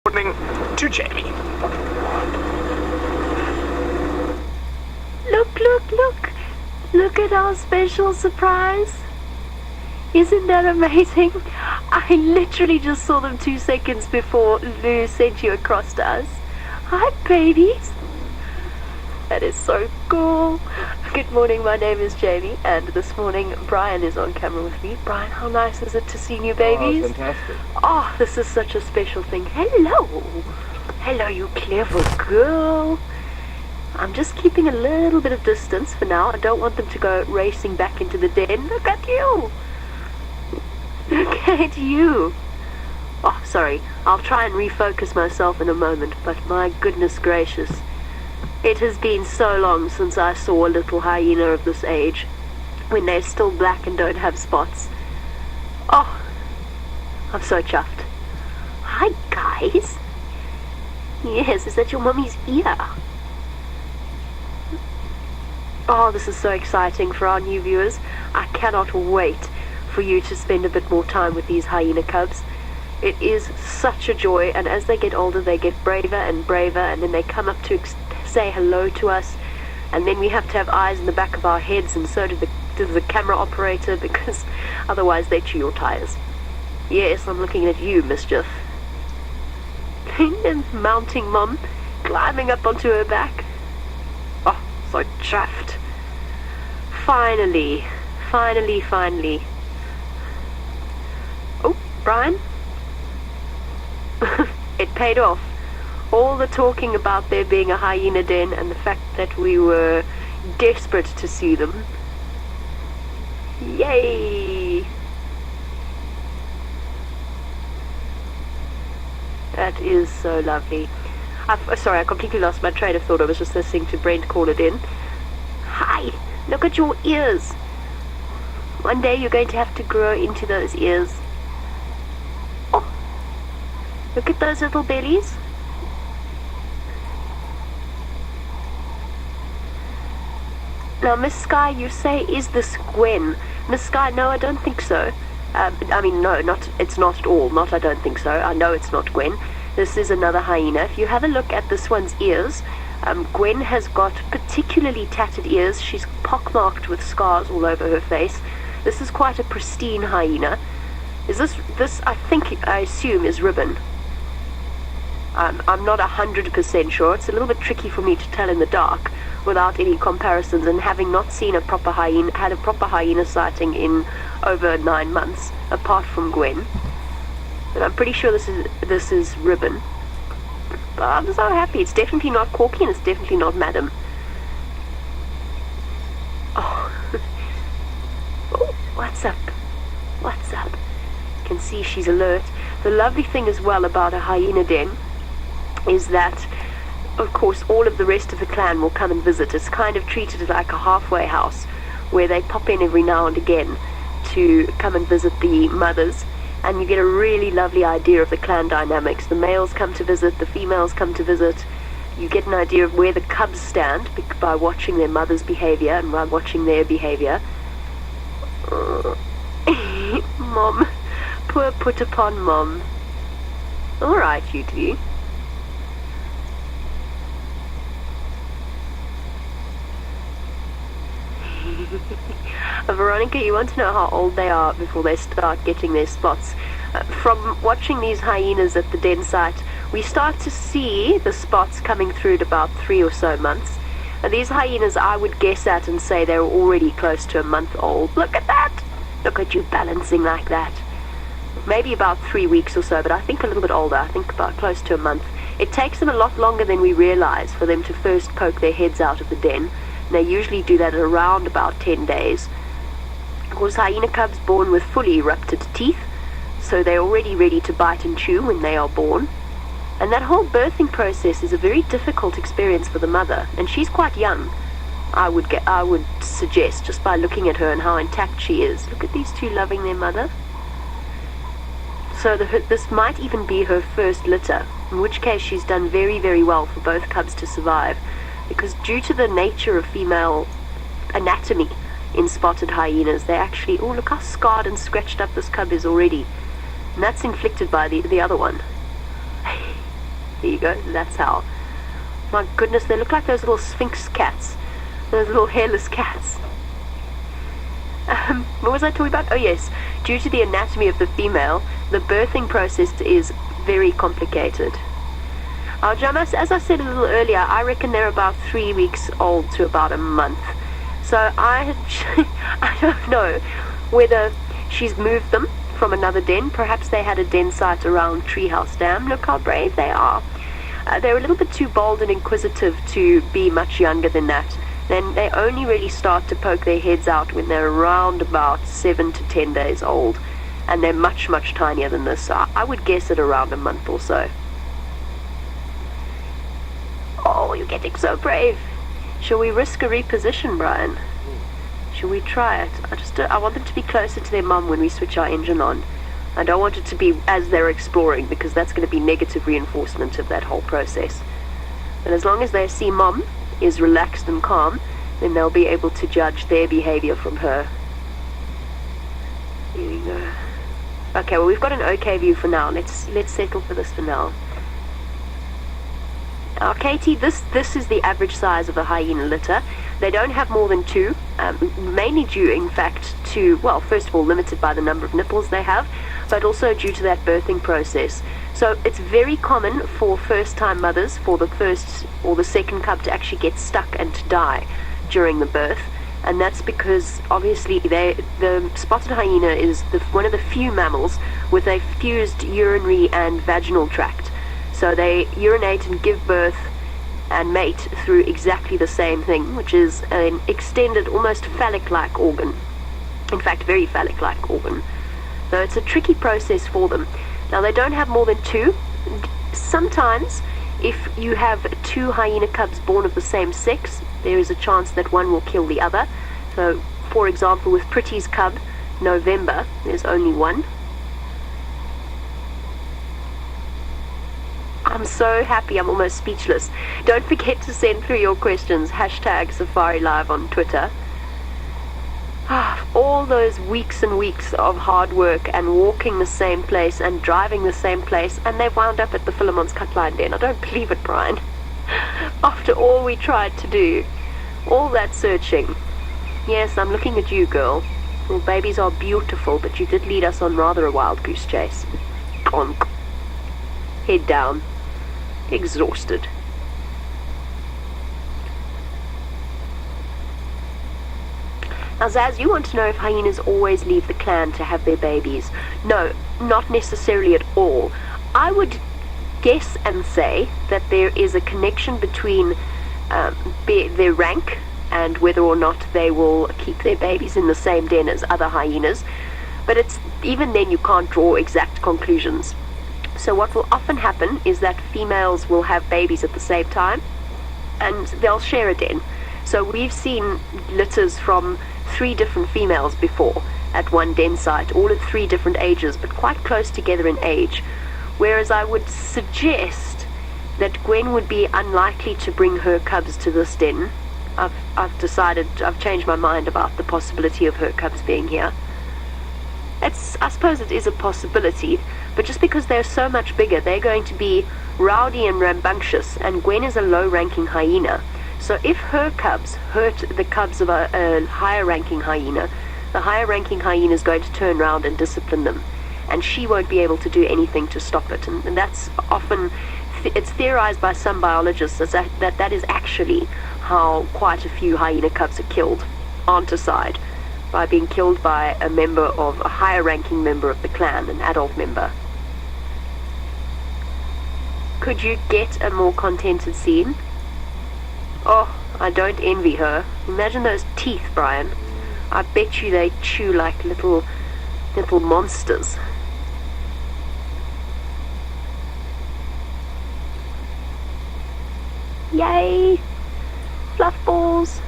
Morning to Jamie. Look at our special surprise. Isn't that amazing? I literally just saw them 2 seconds before Lou sent you across to us. Hi, babies. That is so cool. Good morning, my name is Jamie, and this morning Bryan is on camera with me. Bryan, how nice is it to see new babies? Oh, fantastic. Oh, this is such a special thing. Hello, you clever girl. I'm just keeping a little bit of distance for now. I don't want them to go racing back into the den. Look at you. Look at you. Oh, sorry. I'll try and refocus myself in a moment, but my goodness gracious. It has been so long since I saw a little hyena of this age, when they're still black and don't have spots. Oh, I'm so chuffed. Hi, guys. Yes, is that your mummy's ear? Oh, this is so exciting for our new viewers. I cannot wait for you to spend a bit more time with these hyena cubs. It is such a joy, and as they get older, they get braver and braver, and then they come up to say hello to us, and then we have to have eyes in the back of our heads, and so does the camera operator, because otherwise they chew your tires. Yes, I'm looking at you, Mischief. And mounting Mom, climbing up onto her back. Oh, so chuffed. Finally. Oh, Bryan? It paid off. All the talking about there being a hyena den and the fact that we were desperate to see them. Yay! That is so lovely. Sorry, I completely lost my train of thought. I was just listening to Brent call it in. Hi, look at your ears. One day you're going to have to grow into those ears. Oh, look at those little bellies. Now, Miss Sky, you say, is this Gwen? Miss Sky, no, I don't think so. It's not at all. I don't think so. I know it's not Gwen. This is another hyena. If you have a look at this one's ears, Gwen has got particularly tattered ears. She's pockmarked with scars all over her face. This is quite a pristine hyena. Is this I assume is Ribbon. I'm not 100% sure. It's a little bit tricky for me to tell in the dark without any comparisons, and having not seen a proper hyena sighting in over 9 months, apart from Gwen. But I'm pretty sure this is Ribbon. But I'm so happy. It's definitely not Corky, and it's definitely not Madam. Oh. Oh, what's up? You can see she's alert. The lovely thing as well about a hyena den is that, of course, all of the rest of the clan will come and visit. It's kind of treated like a halfway house, where they pop in every now and again to come and visit the mothers, and you get a really lovely idea of the clan dynamics. The males come to visit, the females come to visit. You get an idea of where the cubs stand by watching their mother's behavior and by watching their behavior. Mom, poor put upon Mom. All right, you two. Veronica, you want to know how old they are before they start getting their spots. From watching these hyenas at the den site, we start to see the spots coming through at about 3 or so months. And these hyenas, I would guess at and say they're already close to a month old. Look at that! Look at you balancing like that. Maybe about 3 weeks or so, but I think a little bit older. I think about close to a month. It takes them a lot longer than we realize for them to first poke their heads out of the den. And they usually do that at around about 10 days. Of course, hyena cubs born with fully erupted teeth, so they're already ready to bite and chew when they are born. And that whole birthing process is a very difficult experience for the mother, and she's quite young. I would suggest, just by looking at her and how intact she is. Look at these two loving their mother. So this might even be her first litter, in which case she's done very, very well for both cubs to survive, because due to the nature of female anatomy in spotted hyenas, they actually, oh, look how scarred and scratched up this cub is already. And that's inflicted by the other one. There you go, that's how. My goodness, they look like those little sphinx cats. Those little hairless cats. What was I talking about? Oh yes, due to the anatomy of the female, the birthing process is very complicated. Our Djumas, as I said a little earlier, I reckon they're about 3 weeks old to about a month. So I don't know whether she's moved them from another den. Perhaps they had a den site around Treehouse Dam. Look how brave they are. They're a little bit too bold and inquisitive to be much younger than that. Then they only really start to poke their heads out when they're around about 7 to 10 days old. And they're much, much tinier than this. So I would guess at around a month or so. Oh, you're getting so brave. Shall we risk a reposition, Bryan? Shall we try it? I want them to be closer to their mum when we switch our engine on. I don't want it to be as they're exploring, because that's going to be negative reinforcement of that whole process. But as long as they see mum is relaxed and calm, then they'll be able to judge their behavior from her. Here we go. Okay, well, we've got an okay view for now. Let's settle for this for now. Katie, this is the average size of a hyena litter. They don't have more than 2, mainly due, in fact, to, well, first of all, limited by the number of nipples they have, but also due to that birthing process. So it's very common for first-time mothers, for the first or the second cub to actually get stuck and to die during the birth. And that's because, obviously, the spotted hyena is one of the few mammals with a fused urinary and vaginal tract. So they urinate and give birth and mate through exactly the same thing, which is an extended, almost phallic-like organ. In fact, very phallic-like organ. So it's a tricky process for them. Now, they don't have more than 2. Sometimes, if you have 2 hyena cubs born of the same sex, there is a chance that one will kill the other. So, for example, with Pretty's cub, November, there's only 1. I'm so happy, I'm almost speechless. Don't forget to send through your questions, #safariLIVE on Twitter. All those weeks and weeks of hard work and walking the same place and driving the same place, and they've wound up at the Philemon's Cutline Den. I don't believe it, Bryan. After all we tried to do, all that searching. Yes, I'm looking at you, girl. Your babies are beautiful, but you did lead us on rather a wild goose chase. Conk. Head down. Exhausted. Now, Zaz, you want to know if hyenas always leave the clan to have their babies. No, not necessarily at all. I would guess and say that there is a connection between their rank and whether or not they will keep their babies in the same den as other hyenas. But even then you can't draw exact conclusions. So what will often happen is that females will have babies at the same time, and they'll share a den. So we've seen litters from 3 different females before at one den site, all at 3 different ages, but quite close together in age. Whereas I would suggest that Gwen would be unlikely to bring her cubs to this den. I've changed my mind about the possibility of her cubs being here. I suppose it is a possibility, but just because they're so much bigger, they're going to be rowdy and rambunctious, and Gwen is a low-ranking hyena. So if her cubs hurt the cubs of a higher-ranking hyena, the higher-ranking hyena is going to turn around and discipline them, and she won't be able to do anything to stop it. And that's often, it's theorized by some biologists that is actually how quite a few hyena cubs are killed, aunt-aside, by being killed by a higher-ranking member of the clan, an adult member. Could you get a more contented scene? Oh, I don't envy her. Imagine those teeth, Bryan. I bet you they chew like little monsters. Yay! Fluff balls!